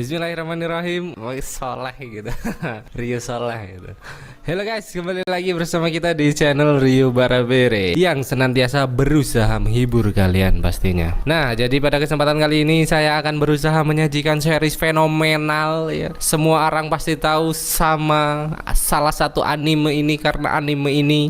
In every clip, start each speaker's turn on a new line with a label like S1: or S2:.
S1: Bismillahirrahmanirrahim. Oh, soleh gitu. Rio soleh gitu. Halo guys, kembali lagi bersama kita di channel Rio Barabere yang senantiasa berusaha menghibur kalian pastinya. Nah, jadi pada kesempatan kali ini saya akan berusaha menyajikan series fenomenal ya. Semua orang pasti tahu sama salah satu anime ini karena anime ini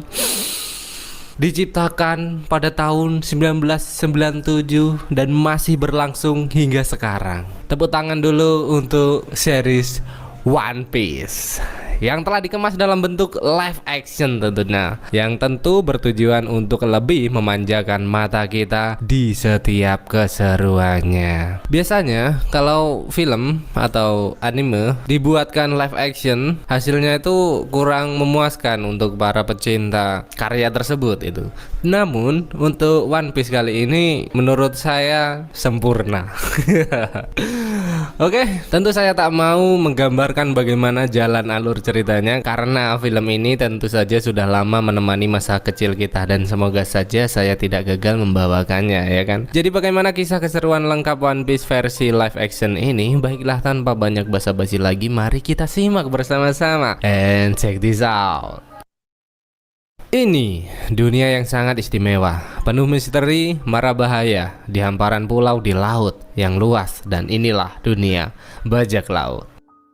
S1: diciptakan pada tahun 1997 dan masih berlangsung hingga sekarang. Tepuk tangan dulu untuk series One Piece yang telah dikemas dalam bentuk live action tentunya, yang tentu bertujuan untuk lebih memanjakan mata kita di setiap keseruannya. Biasanya kalau film atau anime dibuatkan live action, hasilnya itu kurang memuaskan untuk para pecinta karya tersebut itu. Namun untuk One Piece kali ini menurut saya sempurna. Oke, tentu saya tak mau menggambarkan bagaimana jalan alur ceritanya karena film ini tentu saja sudah lama menemani masa kecil kita dan semoga saja saya tidak gagal membawakannya, ya kan. Jadi bagaimana kisah keseruan lengkap One Piece versi live action ini? Baiklah, tanpa banyak basa-basi lagi, mari kita simak bersama-sama. And check this out. Ini dunia yang sangat istimewa, penuh misteri, mara bahaya, di hamparan pulau di laut yang luas, dan inilah dunia bajak laut.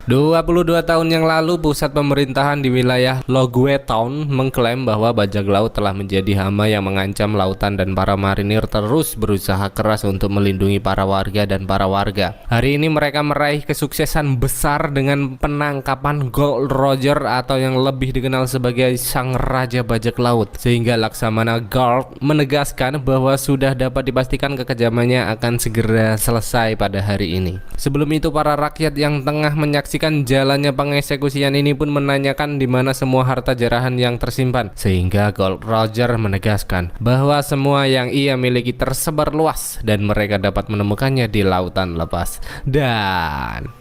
S1: 22 tahun yang lalu, pusat pemerintahan di wilayah Logwe Town mengklaim bahwa bajak laut telah menjadi hama yang mengancam lautan dan para marinir terus berusaha keras untuk melindungi para warga dan para warga. Hari ini mereka meraih kesuksesan besar dengan penangkapan Gold Roger atau yang lebih dikenal sebagai sang raja bajak laut, sehingga Laksamana Garp menegaskan bahwa sudah dapat dipastikan kekejamannya akan segera selesai pada hari ini. Sebelum itu, para rakyat yang tengah menyaksikan jalannya pengeksekusian ini pun menanyakan di mana semua harta jarahan yang tersimpan, sehingga Gold Roger menegaskan bahwa semua yang ia miliki tersebar luas dan mereka dapat menemukannya di lautan lepas. Dan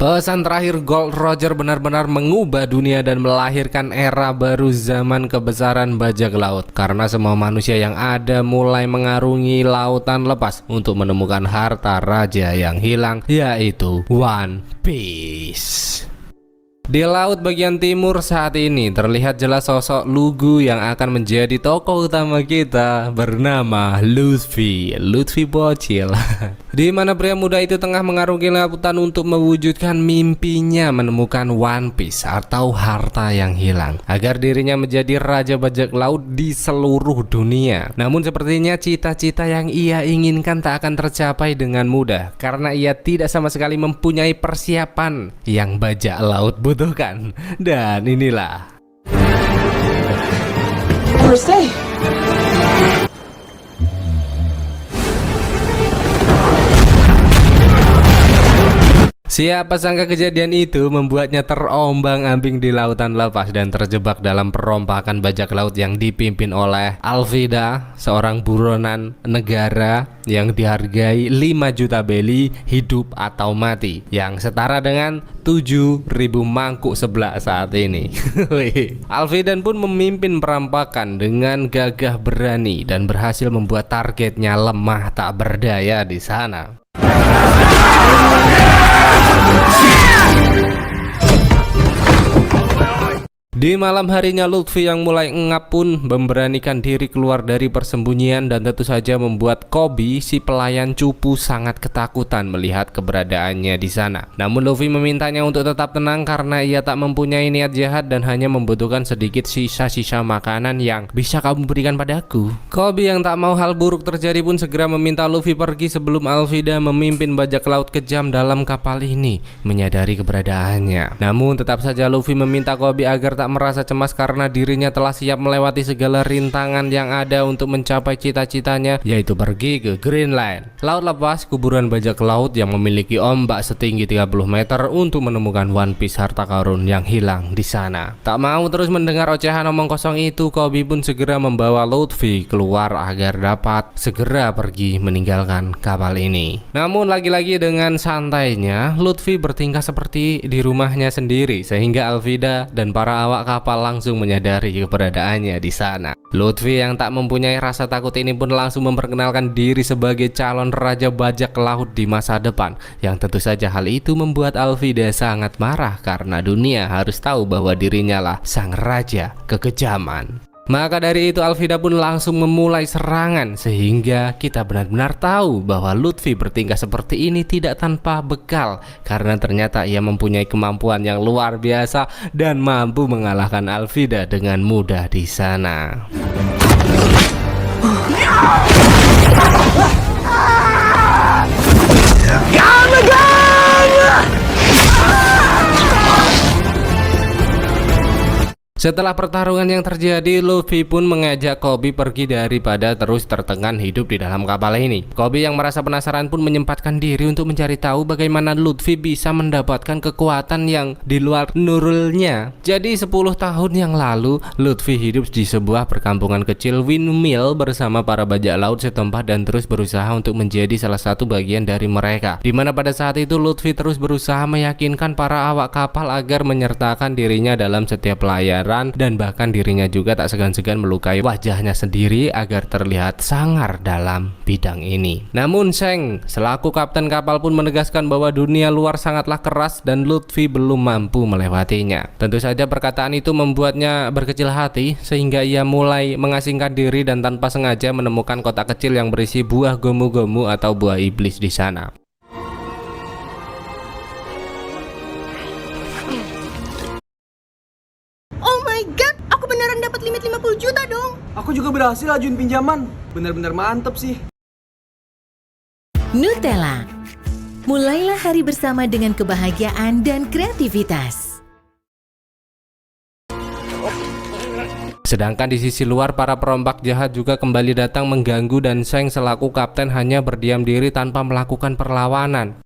S1: pesan terakhir Gold Roger benar-benar mengubah dunia dan melahirkan era baru zaman kebesaran bajak laut, karena semua manusia yang ada mulai mengarungi lautan lepas untuk menemukan harta raja yang hilang, yaitu One Piece. Di laut bagian timur saat ini terlihat jelas sosok Lugu yang akan menjadi tokoh utama kita bernama Luffy bocil. Di mana pria muda itu tengah mengarungi lautan untuk mewujudkan mimpinya menemukan One Piece atau harta yang hilang, agar dirinya menjadi raja bajak laut di seluruh dunia. Namun sepertinya cita-cita yang ia inginkan tak akan tercapai dengan mudah karena ia tidak sama sekali mempunyai persiapan yang bajak laut butuhkan. Dan inilah siapa sangka kejadian itu membuatnya terombang-ambing di lautan lepas dan terjebak dalam perompakan bajak laut yang dipimpin oleh Alvida, seorang buronan negara yang dihargai 5 juta beli hidup atau mati, yang setara dengan 7.000 mangkuk sebelah saat ini. Alvida pun memimpin perampakan dengan gagah berani dan berhasil membuat targetnya lemah tak berdaya di sana. Di malam harinya, Luffy yang mulai engap pun memberanikan diri keluar dari persembunyian dan tentu saja membuat Koby, si pelayan cupu, sangat ketakutan melihat keberadaannya di sana. Namun Luffy memintanya untuk tetap tenang karena ia tak mempunyai niat jahat dan hanya membutuhkan sedikit sisa-sisa makanan yang bisa kamu berikan padaku. Koby yang tak mau hal buruk terjadi pun segera meminta Luffy pergi sebelum Alvida memimpin bajak laut kejam dalam kapal ini menyadari keberadaannya. Namun tetap saja Luffy meminta Koby agar tak tak merasa cemas karena dirinya telah siap melewati segala rintangan yang ada untuk mencapai cita-citanya, yaitu pergi ke Greenland. Laut lepas, kuburan bajak laut yang memiliki ombak setinggi 30 meter untuk menemukan One Piece harta karun yang hilang di sana. Tak mau terus mendengar ocehan omong kosong itu, Koby pun segera membawa Luffy keluar agar dapat segera pergi meninggalkan kapal ini. Namun lagi-lagi dengan santainya, Luffy bertingkah seperti di rumahnya sendiri sehingga Alvida dan para awak kapal langsung menyadari keberadaannya di sana. Luffy yang tak mempunyai rasa takut ini pun langsung memperkenalkan diri sebagai calon raja bajak laut di masa depan, yang tentu saja hal itu membuat Alvida sangat marah karena dunia harus tahu bahwa dirinya lah sang raja kekejaman. Maka dari itu Alvida pun langsung memulai serangan, sehingga kita benar-benar tahu bahwa Luffy bertingkah seperti ini tidak tanpa bekal, karena ternyata ia mempunyai kemampuan yang luar biasa dan mampu mengalahkan Alvida dengan mudah di sana. Setelah pertarungan yang terjadi, Luffy pun mengajak Koby pergi daripada terus tertekan hidup di dalam kapal ini. Koby yang merasa penasaran pun menyempatkan diri untuk mencari tahu bagaimana Luffy bisa mendapatkan kekuatan yang di luar nurulnya. Jadi 10 tahun yang lalu, Luffy hidup di sebuah perkampungan kecil windmill bersama para bajak laut setempat dan terus berusaha untuk menjadi salah satu bagian dari mereka. Dimana pada saat itu Luffy terus berusaha meyakinkan para awak kapal agar menyertakan dirinya dalam setiap pelayaran, dan bahkan dirinya juga tak segan-segan melukai wajahnya sendiri agar terlihat sangar dalam bidang ini. Namun Shanks selaku kapten kapal pun menegaskan bahwa dunia luar sangatlah keras dan Luffy belum mampu melewatinya. Tentu saja perkataan itu membuatnya berkecil hati sehingga ia mulai mengasingkan diri dan tanpa sengaja menemukan kotak kecil yang berisi buah gomu-gomu atau buah iblis di sana.
S2: Dapat limit 50 juta dong.
S3: Aku juga berhasil ajuin pinjaman. Bener-bener mantep sih.
S4: Nutella. Mulailah hari bersama dengan kebahagiaan dan kreativitas.
S1: Sedangkan di sisi luar, para perompak jahat juga kembali datang mengganggu dan Shanks selaku kapten hanya berdiam diri tanpa melakukan perlawanan.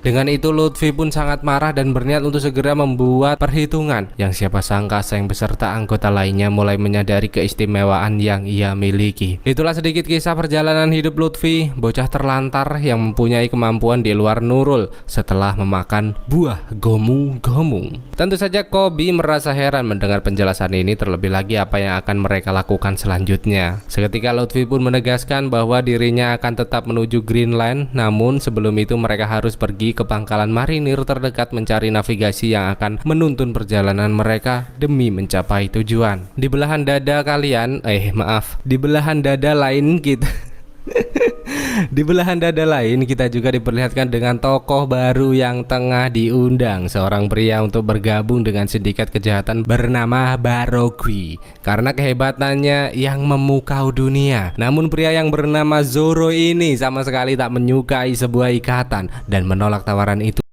S1: Dengan itu Luffy pun sangat marah dan berniat untuk segera membuat perhitungan, yang siapa sangka Shanks beserta anggota lainnya mulai menyadari keistimewaan yang ia miliki. Itulah sedikit kisah perjalanan hidup Luffy, bocah terlantar yang mempunyai kemampuan di luar nurul setelah memakan buah gomu-gomu. Tentu saja Koby merasa heran mendengar penjelasan ini, terlebih lagi apa yang akan mereka lakukan selanjutnya. Seketika Luffy pun menegaskan bahwa dirinya akan tetap menuju Greenland, namun sebelum itu mereka harus pergi ke pangkalan marinir terdekat mencari navigasi yang akan menuntun perjalanan mereka demi mencapai tujuan. Di belahan dada kalian, di belahan dada lain kita Di belahan dada lain kita juga diperlihatkan dengan tokoh baru yang tengah diundang, seorang pria untuk bergabung dengan sindikat kejahatan bernama Baroque karena kehebatannya yang memukau dunia. Namun pria yang bernama Zoro ini sama sekali tak menyukai sebuah ikatan dan menolak tawaran itu.